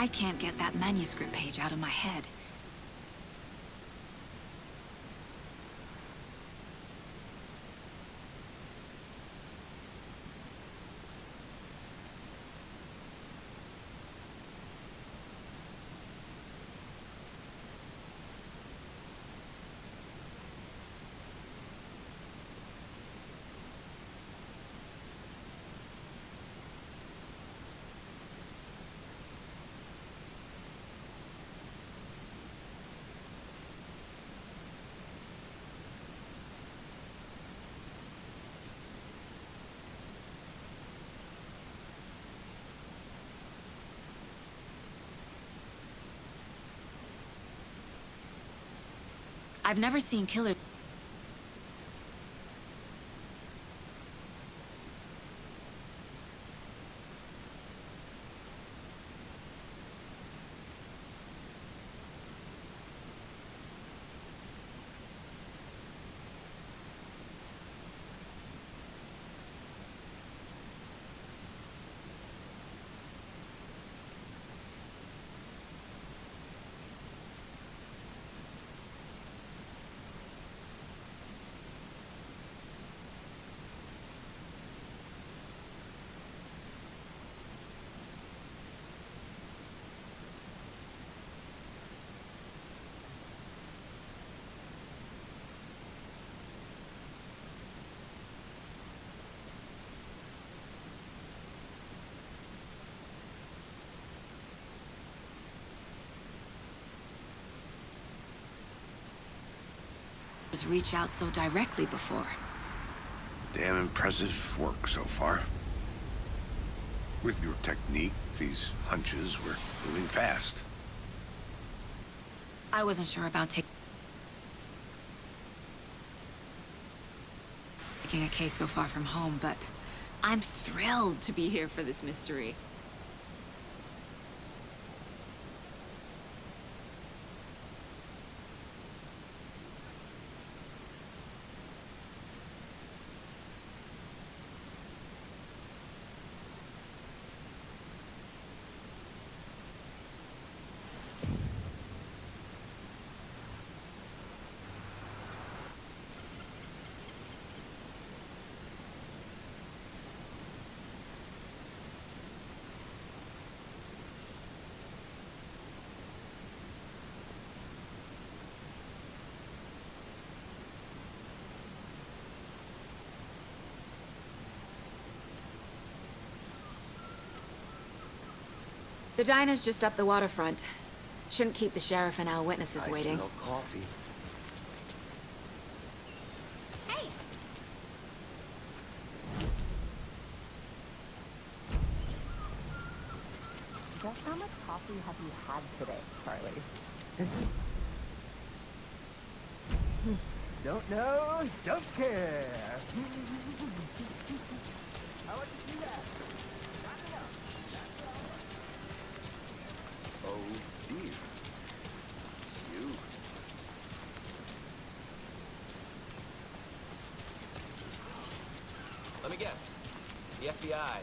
I can't get that manuscript page out of my head. I've never seen killers. Reach out so directly before. Damn impressive work so far. With your technique, these hunches were moving fast. I wasn't sure about taking a case so far from home, but I'm thrilled to be here for this mystery. The diner's just up the waterfront. Shouldn't keep the sheriff and our witnesses waiting. I smell coffee. Hey! Just how much coffee have you had today, Charlie? Don't know, don't care. How would you do that? Not enough. Oh dear. You. Let me guess. The FBI.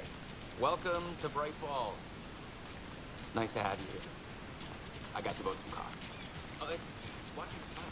Welcome to Bright Falls. It's nice to have you here. I got you both some coffee. Oh, it's... Watch your time.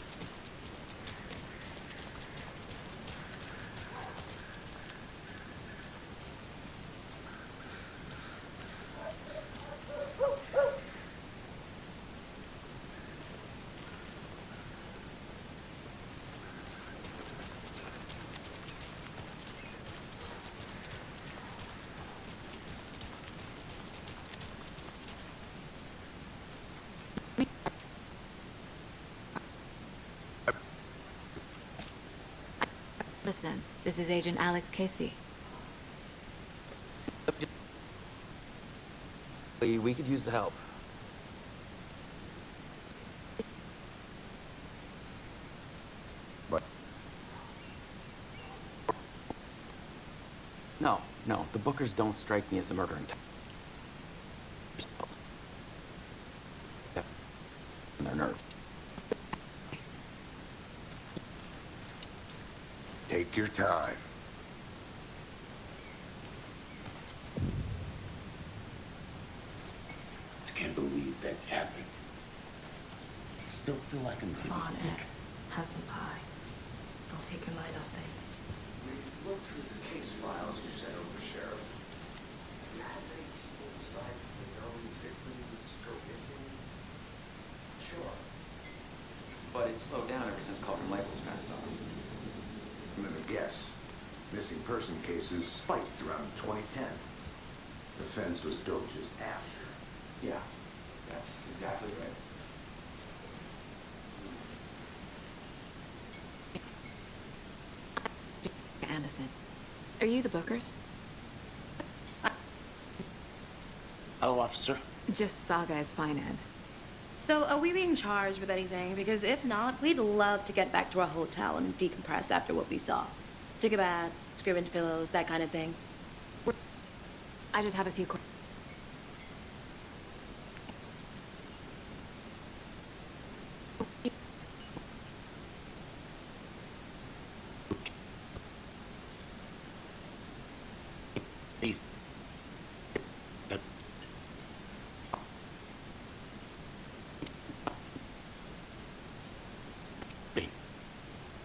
Listen, this is Agent Alex Casey. We could use the help. But No, the Bookers don't strike me as the murdering type. Their nerve. Take your time. I can't believe that happened. I still feel like I'm Come getting on, sick. Ed. Have some pie. Don't take your mind off things. We've looked through the case files you sent over, Sheriff. Have you had many people decide that the known victims go missing? Sure. But it slowed down ever since Carlton Lake was fenced off. I'm gonna guess. Missing person cases spiked around 2010. The fence was built just after. Yeah, that's exactly right. Anderson. Are you the Bookers? Hello, officer. Just Saga is fine, Ed. So, are we being charged with anything? Because if not, we'd love to get back to our hotel and decompress after what we saw. Take a bath, scream into pillows, that kind of thing. I just have a few questions. These...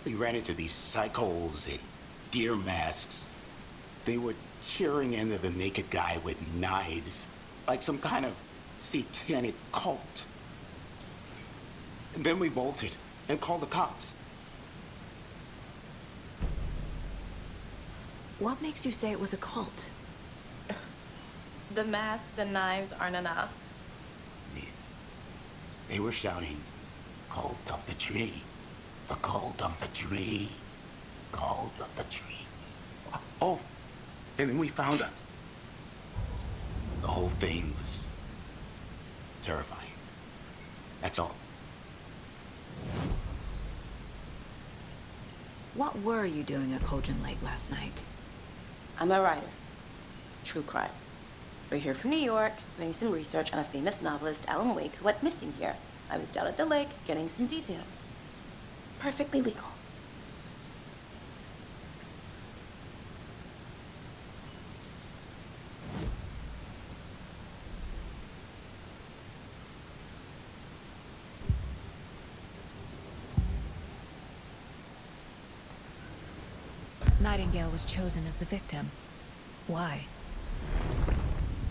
We ran into these psychos in deer masks. They were tearing into the naked guy with knives, like some kind of satanic cult. And then we bolted and called the cops. What makes you say it was a cult? The masks and knives aren't enough. They were shouting, "Cult of the tree, the cult of the tree, cult of the tree." Oh, and then we found out. The whole thing was terrifying. That's all. What were you doing at Cauldron Lake last night? I'm a writer. True crime. We're here from New York, doing some research on a famous novelist, Alan Wake, who went missing here. I was down at the lake, getting some details. Perfectly legal. Nightingale was chosen as the victim. Why?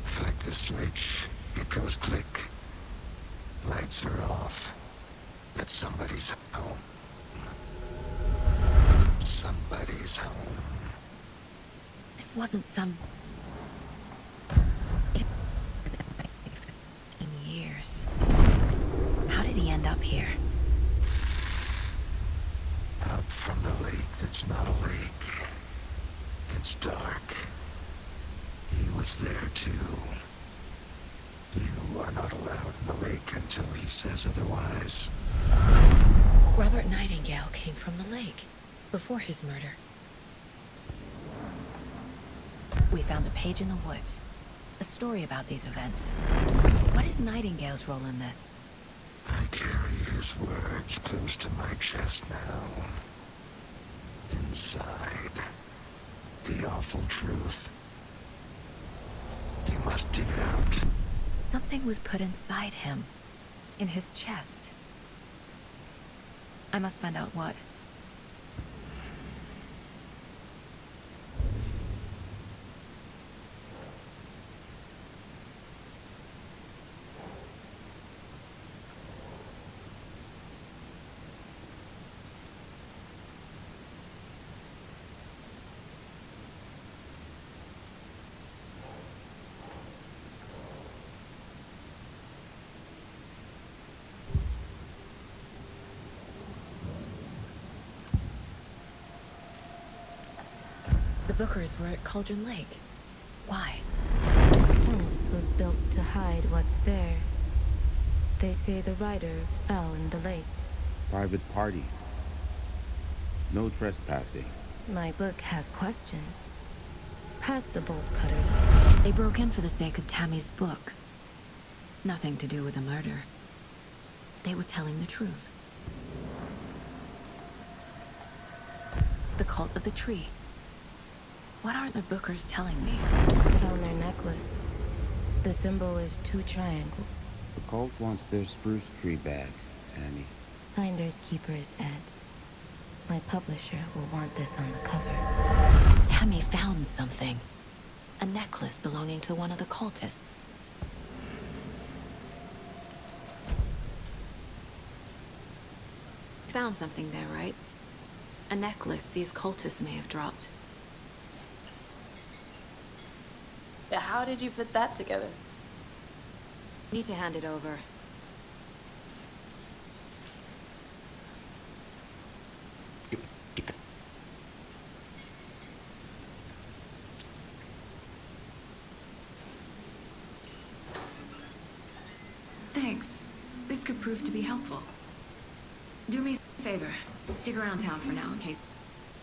Flick the switch. It goes click. Lights are off. But somebody's home. Somebody's home. This wasn't some... In years. How did he end up here? Up from the lake that's not a lake. It's dark. He was there too. You are not allowed in the lake until he says otherwise. Robert Nightingale came from the lake before his murder. We found a page in the woods. A story about these events. What is Nightingale's role in this? I carry his words close to my chest now. Inside, the awful truth. You must dig it out. Something was put inside him. In his chest. I must find out what. The Bookers were at Cauldron Lake. Why? The fence was built to hide what's there. They say the rider fell in the lake. Private party. No trespassing. My book has questions. Past the bolt cutters. They broke in for the sake of Tammy's book. Nothing to do with the murder. They were telling the truth. The cult of the tree. What aren't the Bookers telling me? Found their necklace. The symbol is 2 triangles. The cult wants their spruce tree back, Tammy. Finders Keepers, Ed. My publisher will want this on the cover. Tammy found something. A necklace belonging to one of the cultists. Found something there, right? A necklace these cultists may have dropped. Yeah, how did you put that together? Need to hand it over. Thanks. This could prove to be helpful. Do me a favor. Stick around town for now in case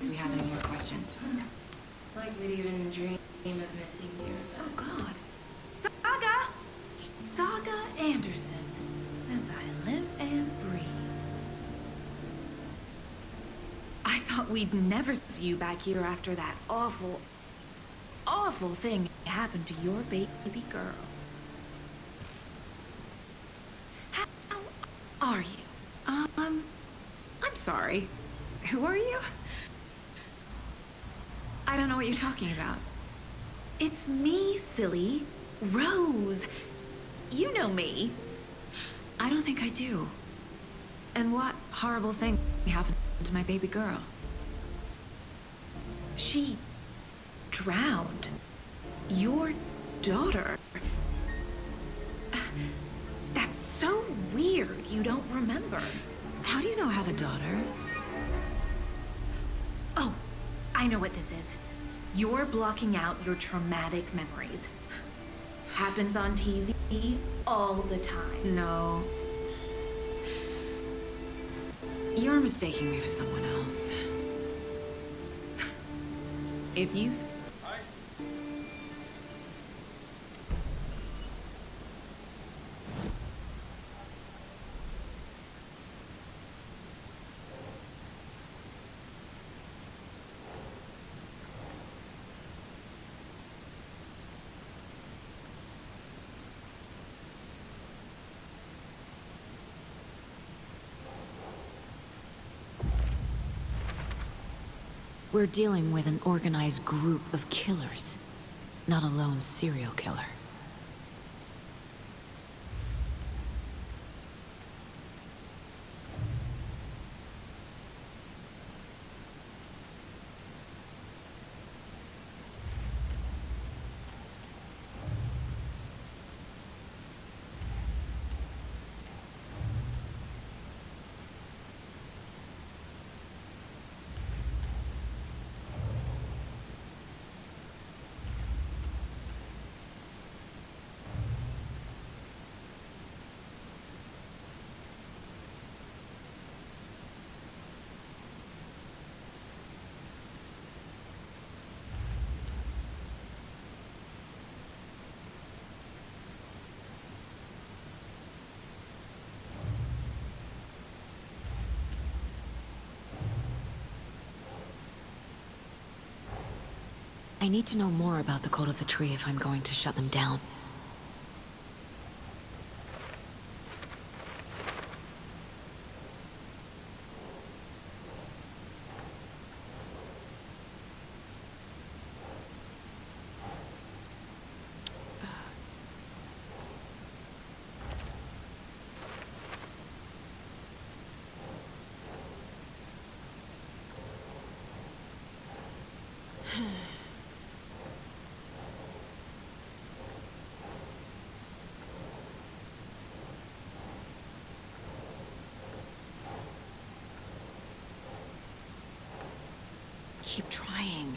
we have any more questions. Like we'd even dream of missing dear Oh, God. Saga Anderson. As I live and breathe. I thought we'd never see you back here after that awful, awful thing happened to your baby girl. How are you? I'm sorry. Who are you? I don't know what you're talking about. It's me, silly. Rose. You know me. I don't think I do. And what horrible thing happened to my baby girl? She drowned. Your daughter. That's so weird you don't remember. How do you know I have a daughter? Oh, I know what this is. You're blocking out your traumatic memories. Happens on TV all the time. No. You're mistaking me for someone else. If you... We're dealing with an organized group of killers, not a lone serial killer. I need to know more about the Cult of the Tree if I'm going to shut them down. Keep trying.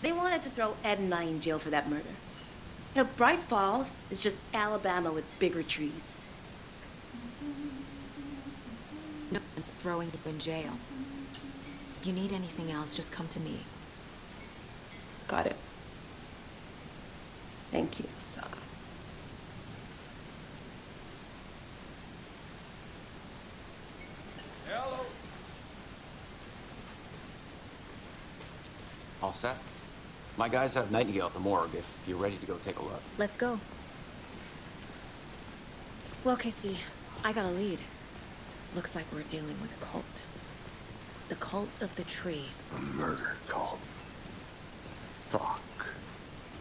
They wanted to throw Ed and I in jail for that murder. You know, Bright Falls is just Alabama with bigger trees. No one's throwing you in jail. If you need anything else, just come to me. Got it. Thank you, Saga. Hello. All set? My guys have Nightingale at the morgue if you're ready to go take a look. Let's go. Well, Casey, I got a lead. Looks like we're dealing with a cult. The Cult of the Tree. A murder cult. Fuck.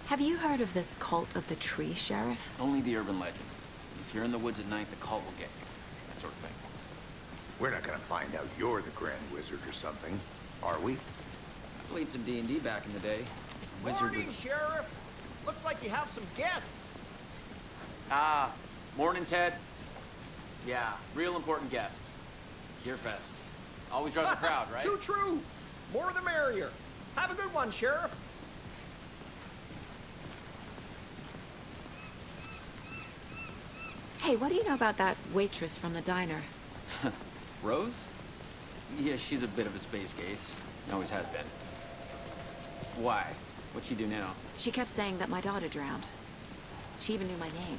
Have you heard of this Cult of the Tree, Sheriff? Only the urban legend. If you're in the woods at night, the cult will get you. That sort of thing. We're not gonna find out you're the Grand Wizard or something, are we? I played some D&D back in the day. Wizard Morning, Sheriff. Looks like you have some guests. Ah, morning, Ted. Yeah, real important guests. Deerfest. Always draws a crowd, right? Too true. More the merrier. Have a good one, Sheriff. Hey, what do you know about that waitress from the diner? Rose? Yeah, she's a bit of a space case. Always has been. Why? What'd she do now? She kept saying that my daughter drowned. She even knew my name.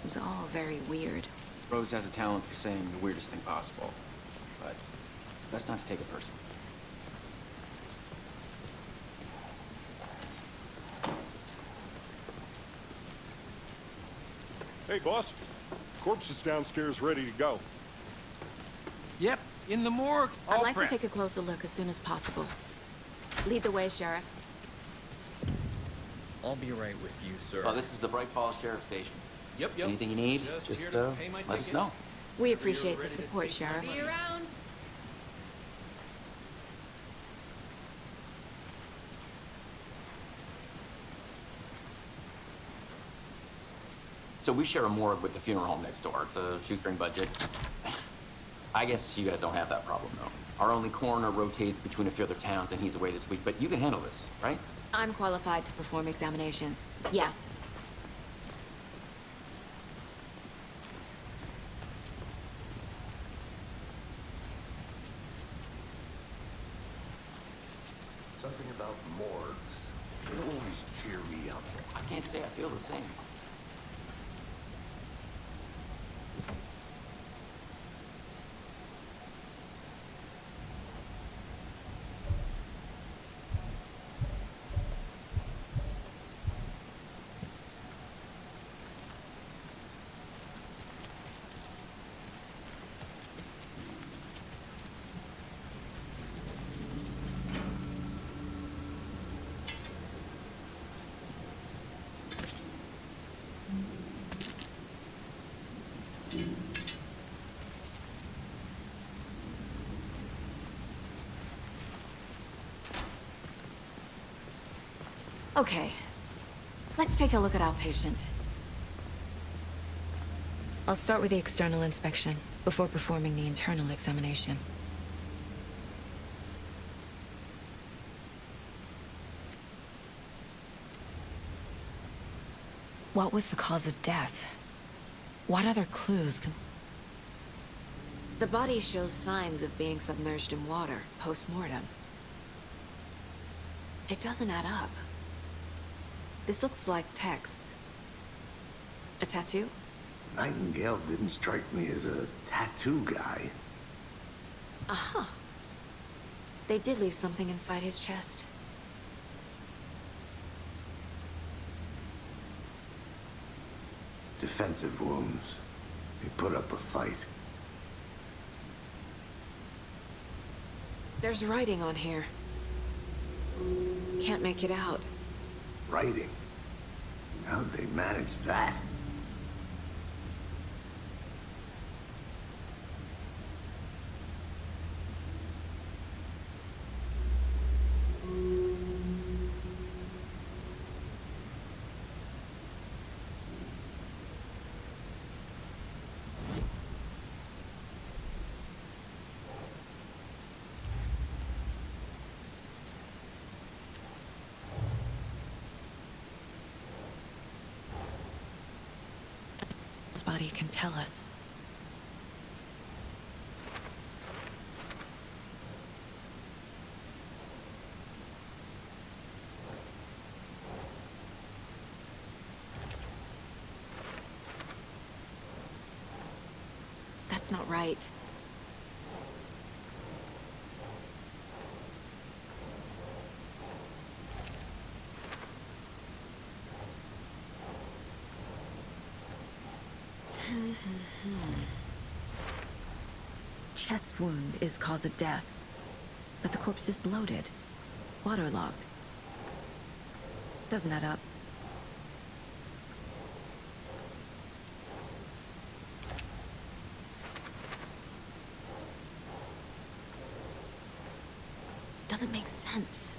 It was all very weird. Rose has a talent for saying the weirdest thing possible. But it's best not to take it personally. Hey, boss. Corpse is downstairs ready to go. Yep, in the morgue. I'd like to take a closer look as soon as possible. Lead the way, Sheriff. I'll be right with you, sir. Oh, this is the Bright Falls Sheriff Station. Yep. Anything you need, Just just here to pay my let us ticket. know. We appreciate the support, Sheriff. See you around. So we share a morgue with the funeral home next door. It's a shoestring budget. I guess you guys don't have that problem, though. Our only coroner rotates between a few other towns, and he's away this week. But you can handle this, right? I'm qualified to perform examinations. Yes. Something about morgues. They always cheer me up. I can't say I feel the same. Okay. Let's take a look at our patient. I'll start with the external inspection before performing the internal examination. What was the cause of death? What other clues can... The body shows signs of being submerged in water post-mortem. It doesn't add up. This looks like text. A tattoo? Nightingale didn't strike me as a tattoo guy. Uh-huh. They did leave something inside his chest. Defensive wounds. He put up a fight. There's writing on here. Can't make it out. Writing. How'd they manage that? body can tell us. That's not right. Chest wound is cause of death, but the corpse is bloated, waterlogged. Doesn't add up. Doesn't make sense.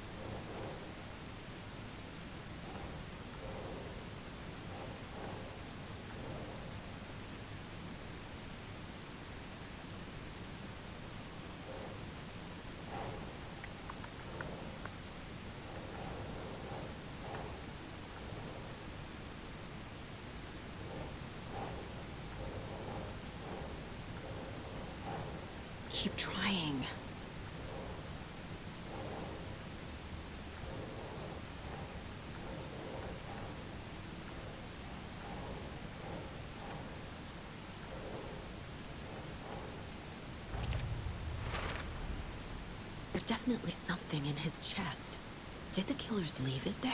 Keep trying. There's definitely something in his chest. Did the killers leave it there?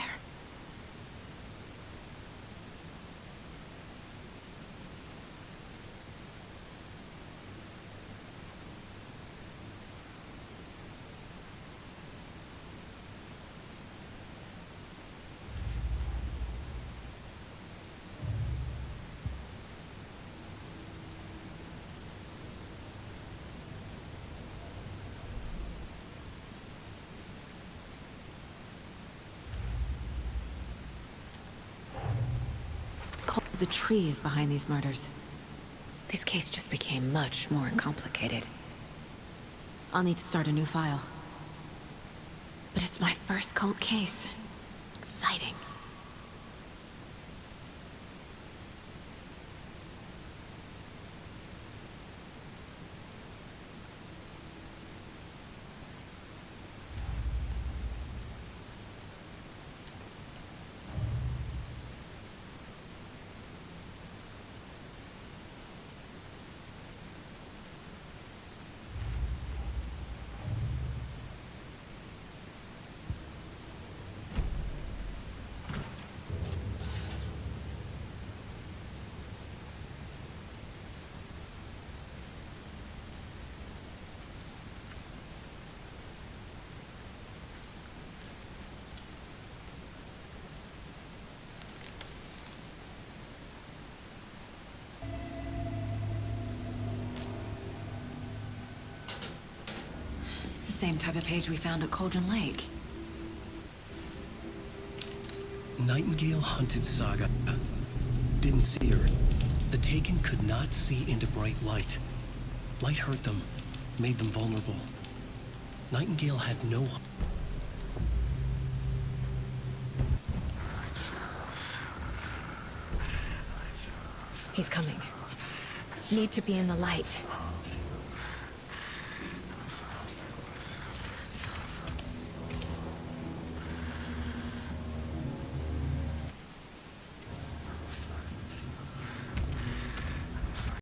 The tree is behind these murders. This case just became much more complicated. I'll need to start a new file. But it's my first cold case. Exciting. Same type of page we found at Cauldron Lake. Nightingale hunted Saga. Didn't see her. The Taken could not see into bright light. Light hurt them, made them vulnerable. Nightingale had no... He's coming. Need to be in the light.